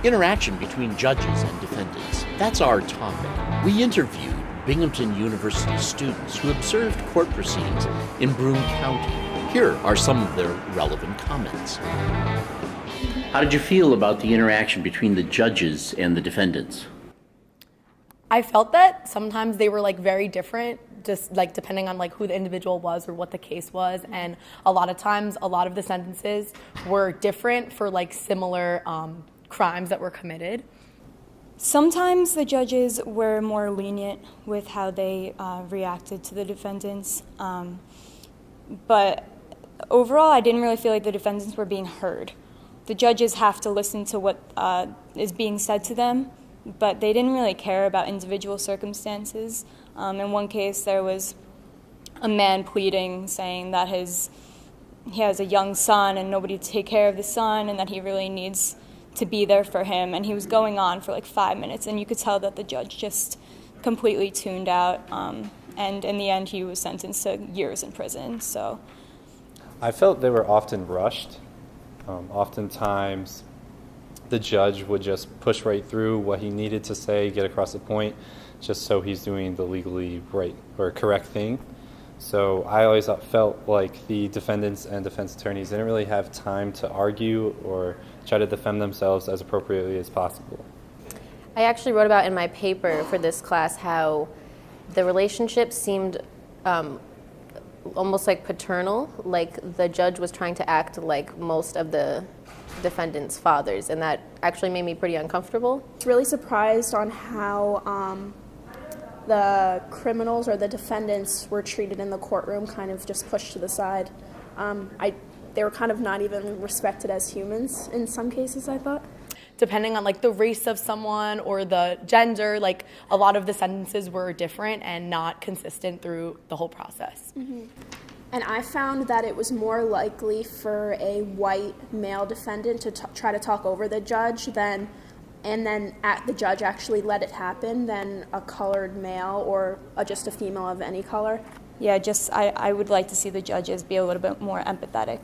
Interaction between judges and defendants. That's our topic. We interviewed Binghamton University students who observed court proceedings in Broome County. Here are some of their relevant comments. How did you feel about the interaction between the judges and the defendants? I felt that sometimes they were very different, just depending on who the individual was or what the case was, and a lot of times a lot of the sentences were different for similar crimes that were committed. Sometimes the judges were more lenient with how they reacted to the defendants, but overall I didn't really feel like the defendants were being heard. The judges have to listen to what is being said to them, but they didn't really care about individual circumstances. In one case, there was a man pleading, saying that he has a young son and nobody to take care of the son, and that he really needs to be there for him. And he was going on for 5 minutes, and you could tell that the judge just completely tuned out. And in the end, he was sentenced to years in prison. So I felt they were often rushed. Oftentimes, the judge would just push right through what he needed to say, get across the point, just so he's doing the legally right or correct thing. So I always felt like the defendants and defense attorneys didn't really have time to argue or try to defend themselves as appropriately as possible. I actually wrote about in my paper for this class how the relationship seemed almost paternal, the judge was trying to act like most of the defendants' fathers, and that actually made me pretty uncomfortable. I was really surprised on how the criminals or the defendants were treated in the courtroom, kind of just pushed to the side. They were kind of not even respected as humans in some cases, I thought. Depending on the race of someone or the gender, a lot of the sentences were different and not consistent through the whole process. Mm-hmm. And I found that it was more likely for a white male defendant to try to talk over the judge and then the judge actually let it happen than a colored male or just a female of any color. Yeah, I would like to see the judges be a little bit more empathetic.